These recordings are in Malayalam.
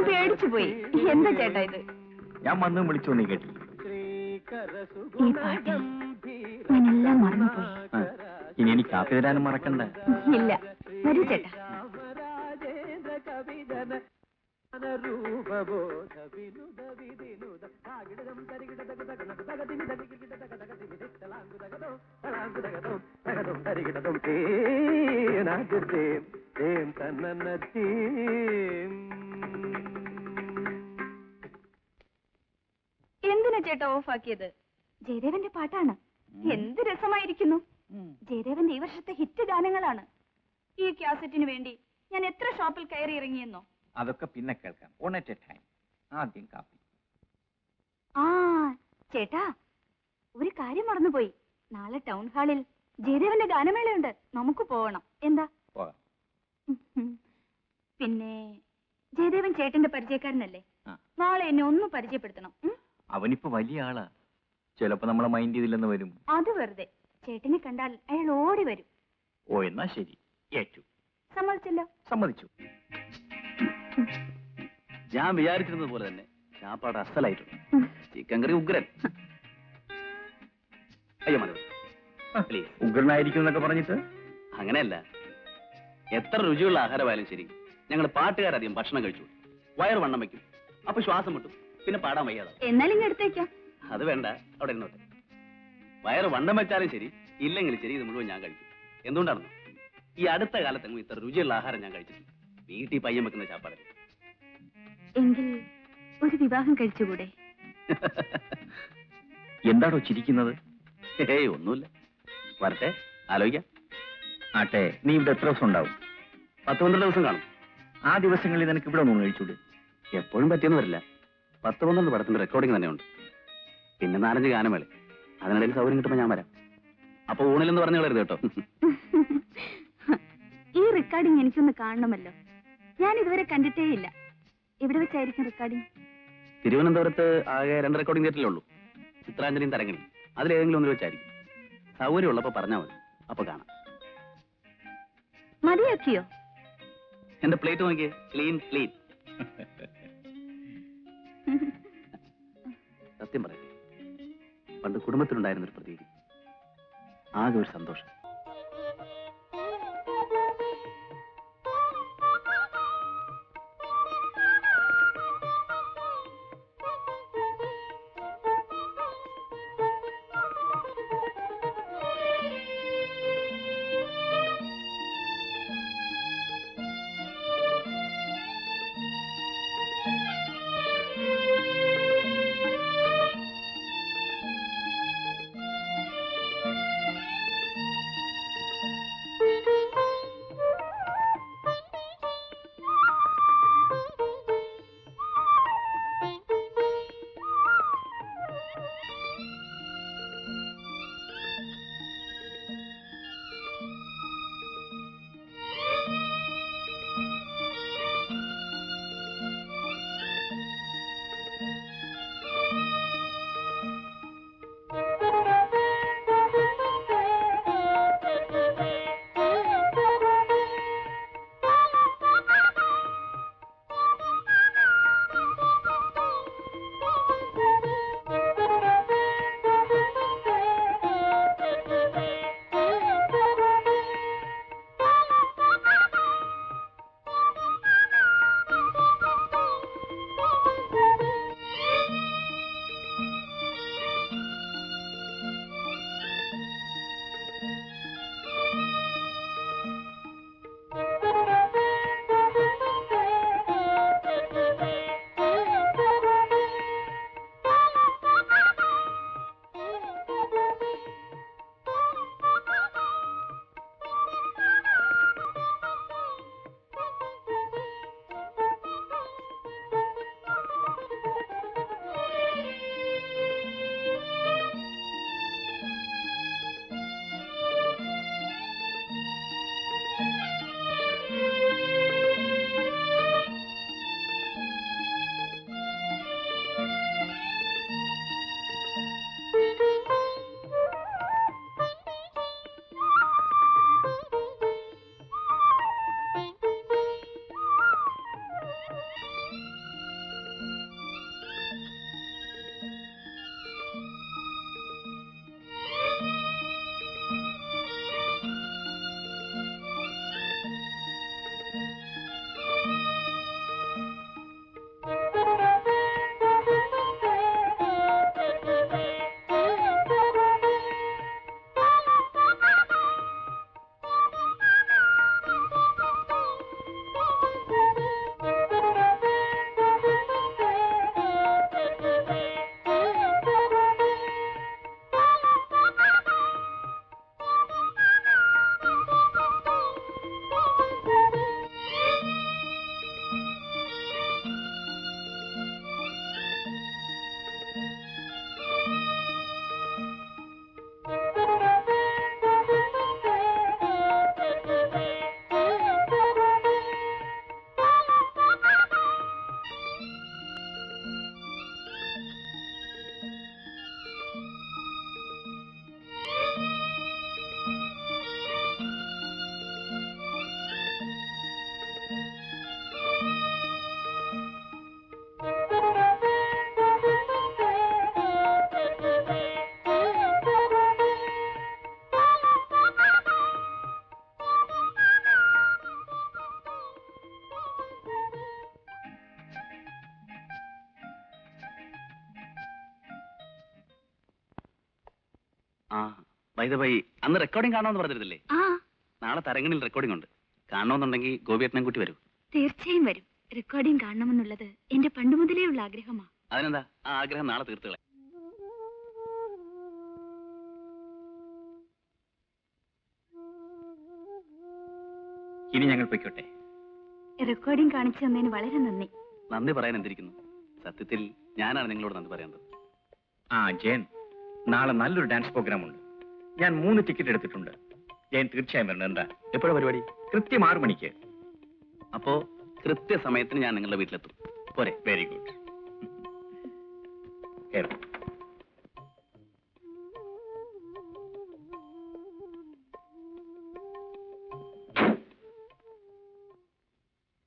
പേടിച്ചു പോയി. എന്താ ചേട്ടാ ഇത്? ഞാൻ വന്ന് വിളിച്ചു നീ കേട്ടി. ഈ പാട്ട് ഞാനെല്ലാം മറന്നുപോയി. ഇനി എനിക്ക് കാപ്പി തരാനും മറക്കണ്ട. ഇല്ല, വരൂ ചേട്ടാ. എന്തിനാ ചേട്ടാ ഓഫാക്കിയത്? ജയദേവന്റെ പാട്ടാണ്. എന്ത് രസമായിരിക്കുന്നു. ജയദേവന്റെ ഈ വർഷത്തെ ഹിറ്റ് ഗാനങ്ങളാണ്. ഈ കാസറ്റിന് വേണ്ടി ഞാൻ എത്ര ഷോപ്പിൽ കയറി ഇറങ്ങിയെന്നോ. അതൊക്കെ പിന്നെ കേൾക്കാം. On at A time. ആദ്യം കാപ്പി. ആ ചേട്ടാ, ഒരു കാര്യം മറന്നുപോയി. നാളെ ടൗൺ ഹാളിൽ ജയദേവന്റെ ഗാനമേളയുണ്ട്. നമുക്ക് പോകണം. എന്താ? പിന്നെ ജയദേവൻ ചേട്ടന്റെ പരിചയക്കാരനല്ലേ? നാളെ എന്നെ ഒന്ന് പരിചയപ്പെടുത്തണം. അവനിപ്പോ വലിയ ആളാ. ചിലപ്പോ നമ്മളെ മൈൻഡ് ചെയ്തില്ലെന്ന് വരും. അത് വെറുതെ. ചേട്ടനെ കണ്ടാൽ അയാൾ ഓടി വരും. ഓ, എന്നാ ശരി, ഏറ്റു. സമ്മതിച്ചല്ലോ? സമ്മതിച്ചു. ഞാൻ വിചാരിച്ചിരുന്നത് പോലെ തന്നെ ചാപ്പാട് അസലായിട്ടുണ്ട്. ചിക്കൻ കറി ഉഗ്രൻ. അയ്യോ മനോജ്, പ്ലീസ്. ഉഗ്രനായിരിക്കും എന്നൊക്കെ പറഞ്ഞിട്ട് അങ്ങനെയല്ല, എത്ര രുചിയുള്ള ആഹാരമായാലും ശരി, ഞങ്ങൾ പാട്ടുകാരധികം ഭക്ഷണം കഴിച്ചു വയറ് വണ്ണം വയ്ക്കും. അപ്പൊ ശ്വാസം മുട്ടും, പിന്നെ പാടാൻ വയ്യാതാവും. എന്നാലും ഇങ്ങ് എടുത്തേക്കാം. അത് വേണ്ട, അവിടെ ഇരുന്നോട്ടെ. വയറ് വണ്ണം വെച്ചാലും ശരി, ഇല്ലെങ്കിലും ശരി, ഇത് മുഴുവൻ ഞാൻ കഴിക്കും. എന്തുകൊണ്ടാണെന്നോ, ഈ അടുത്ത കാലത്തെങ്ങും ഇത്ര രുചിയുള്ള ആഹാരം ഞാൻ കഴിച്ചിട്ടില്ല. വീട്ടിൽ പയ്യൻ വെക്കുന്ന ചാപ്പാട്. എങ്കിൽ ഒരു വിവാഹം കഴിച്ചുകൂടെ? എന്താണോ ചിരിക്കുന്നത്? ഏയ് ഒന്നുമില്ല. വരട്ടെ, ആലോചിക്കാം. ആട്ടെ, നീ ഇവിടെ എത്ര ദിവസം ഉണ്ടാവും? 10-12 ദിവസം കാണും. ആ ദിവസങ്ങളിൽ നിനക്ക് ഇവിടെ ഒന്നും കഴിച്ചൂടെ? എപ്പോഴും പറ്റിയെന്ന് വരില്ല. 10-12 പടത്തിന്റെ റെക്കോർഡിംഗ് തന്നെ ഉണ്ട്. പിന്നെ 4-5 ഗാനമേള. അതിനിടയിൽ സൗകര്യം കിട്ടുമ്പോൾ ഞാൻ വരാം. അപ്പൊ ഊണിലെന്ന് പറഞ്ഞു കളരുത് കേട്ടോ. ഈ റെക്കോർഡിംഗ് എനിക്കൊന്ന് കാണണമല്ലോ. ഞാൻ ഇതുവരെ കണ്ടിട്ടേ ഇല്ല. എവിടെ വെച്ചായിരിക്കും റെക്കോർഡിംഗ്? തിരുവനന്തപുരത്ത് ആകെ 2 റെക്കോർഡിംഗ് തിയേറ്ററിലേ ഉള്ളൂ. ചിത്രാഞ്ജലിയും തരങ്ങണി. അതിലേതെങ്കിലും ഒന്നിൽ വെച്ചായിരിക്കും. സൗകര്യം ഉള്ളപ്പോ പറഞ്ഞാൽ മതി, അപ്പൊ കാണാം. മതിയാക്കിയോ? എന്റെ പ്ലേറ്റ് നോക്കിയേ, ക്ലീൻ ക്ലീൻ. സത്യം പറയട്ടെ, പണ്ട് കുടുംബത്തിലുണ്ടായിരുന്നൊരു പ്രതീതി. ആകെ ഒരു സന്തോഷം. ആ ബൈ ദ ബൈ അന്ന് റെക്കോർഡിംഗ് കാണാമെന്ന് പറഞ്ഞിരുന്നില്ലേ? ആ നാളെ തരങ്ങണിൽ റെക്കോർഡിംഗ് ഉണ്ട്. കാണണമെന്നുണ്ടെങ്കിൽ ഗോപിയേട്ടനെ കൂട്ടി വരൂ. തീർച്ചയായും വരും. റെക്കോർഡിംഗ് കാണണമെന്നുള്ളത് എന്റെ പണ്ട് മുതലേ ഉള്ള ആഗ്രഹമാ. അതിനെന്താ, ആ ആഗ്രഹം നാളെ തീർത്തുകളെ. ഇനി ഞങ്ങൾ പൊയ്ക്കോട്ടെ. റെക്കോർഡിംഗ് കാണിച്ചു തന്നതിന് വളരെ നന്ദി. നന്ദി പറയാൻ എന്തിരിക്കുന്നു? സത്യത്തിൽ ഞാനാണ് നിങ്ങളോട് നന്ദി പറയേണ്ടത്. ആ ജയൻ, നാളെ നല്ലൊരു ഡാൻസ് പ്രോഗ്രാം ഉണ്ട്. ഞാൻ 3 ടിക്കറ്റ് എടുത്തിട്ടുണ്ട്. ജയൻ തീർച്ചയായും വരണം. എന്താ എപ്പോഴാണ് പരിപാടി? കൃത്യം 6 മണിക്ക്. അപ്പോ കൃത്യസമയത്തിന് ഞാൻ നിങ്ങളുടെ വീട്ടിലെത്തും. പോരെ? Very good.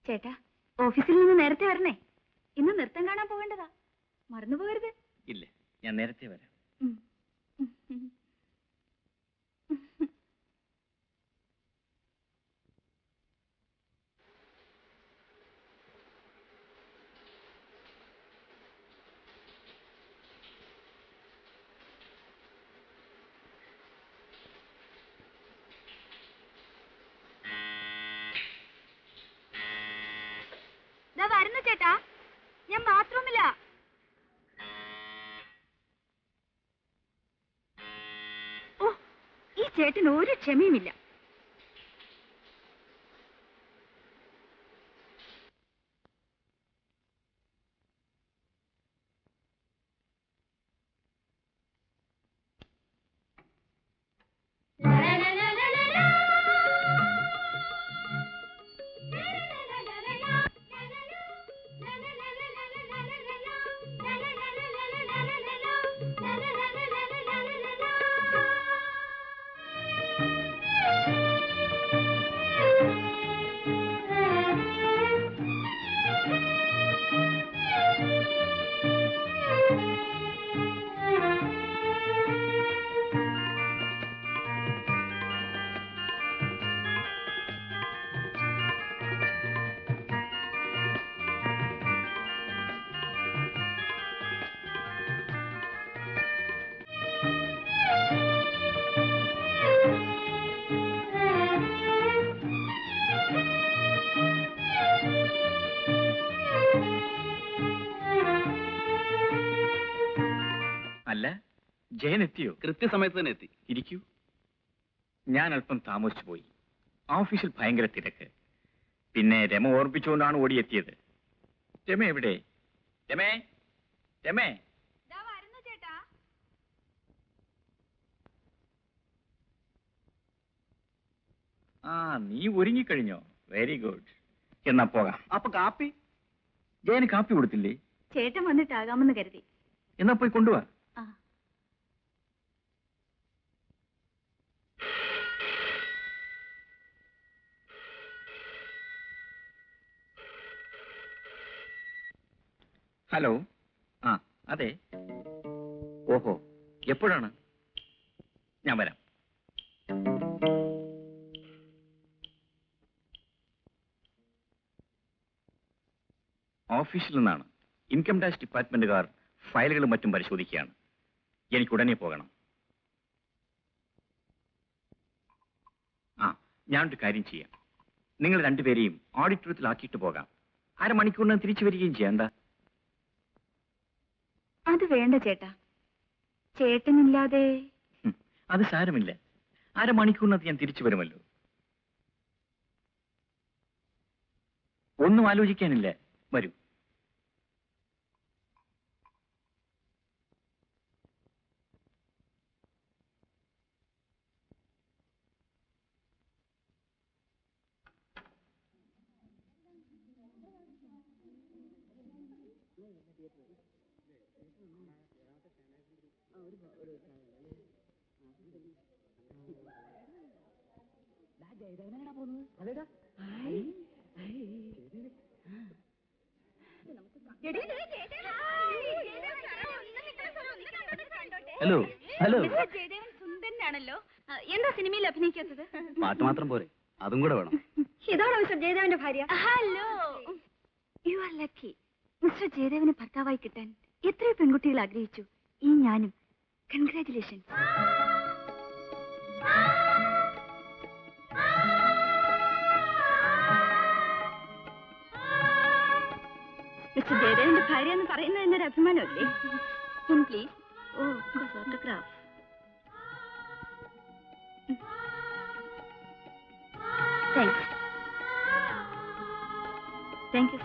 ചേട്ടാ, ഓഫീസിൽ നിന്ന് നേരത്തെ വരണേ. ഇന്ന് നൃത്തം കാണാൻ പോകേണ്ടതാ, മറന്നു പോകരുത്. ഇല്ല, ഞാൻ നേരത്തെ വരാം. വരുന്നു ചേട്ടാ, ഞാൻ ബാത്റൂമില്ല. ഓ, ഈ ചേട്ടന് ഒരു ക്ഷമയുമില്ല. അല്ല, ജയൻ എത്തിയോ? കൃത്യസമയത്ത് തന്നെ എത്തി. ഇരിക്കൂ. ഞാൻ അല്പം താമസിച്ചു പോയി. ഓഫീസിൽ ഭയങ്കര തിരക്ക്. പിന്നെ രമ ഓർപ്പിച്ചുകൊണ്ടാണ് ഓടിയെത്തിയത്. രമ എവിടെ? രമേ, രമേ. ആ, നീ ഒരുങ്ങിക്കഴിഞ്ഞോ? Very good. എന്നാ പോകാം. അപ്പൊ കാപ്പി? ജയന് കാപ്പി കൊടുത്തില്ലേ? ചേട്ടൻ വന്നിട്ടാകാമെന്ന് കരുതി. എന്നാ പോയി കൊണ്ടുവാ. ആ, ഹലോ. ആ, അതെ. ഓഹോ, എപ്പോഴാണ്? ഞാൻ വരാം. ഓഫീസിൽ നിന്നാണ്. ഇൻകം ടാക്സ് ഡിപ്പാർട്ട്മെന്റുകാർ ഫയലുകളും മറ്റും പരിശോധിക്കുകയാണ്. എനിക്ക് ഉടനെ പോകണം. ആ, ഞാനൊരു കാര്യം ചെയ്യാം. നിങ്ങൾ രണ്ടുപേരെയും ഓഡിറ്റോറിയത്തിലാക്കിയിട്ട് പോകാം. അരമണിക്കൂറിന് തിരിച്ചു വരികയും ചെയ്യാം. എന്താ? അത് വേണ്ട ചേട്ടാ, ചേട്ടനില്ലാതെ. അത് സാരമില്ല. അരമണിക്കൂറിനകത്ത് ഞാൻ തിരിച്ചു വരുമല്ലോ. ഒന്നും ആലോചിക്കാനില്ല. വരൂ. ഹലോ. ഹലോ. ജയദേവൻ സുന്ദരനാണല്ലോ. എന്താ സിനിമയിൽ അഭിനയിക്കാത്തത്? പാട്ട് മാത്രം പോരെ, അതും കൂടെ വേണം. ഇതാണോ മിസ്റ്റർ ജയദേവന്റെ ഭാര്യ? Hello, you are lucky. Mister ജയദേവന് ഭർത്താവായി കിട്ടാൻ എത്രയോ പെൺകുട്ടികൾ ആഗ്രഹിച്ചു. ഈ ഞാനും. കൺഗ്രാറ്റുലേഷൻസ്. മിസ്റ്റർ ജയദേവന്റെ ഭാര്യ എന്ന് പറയുന്നത് എന്നൊരു അഭിമാനമല്ലേ? Please. Oh, photograph. Thanks. Thank U.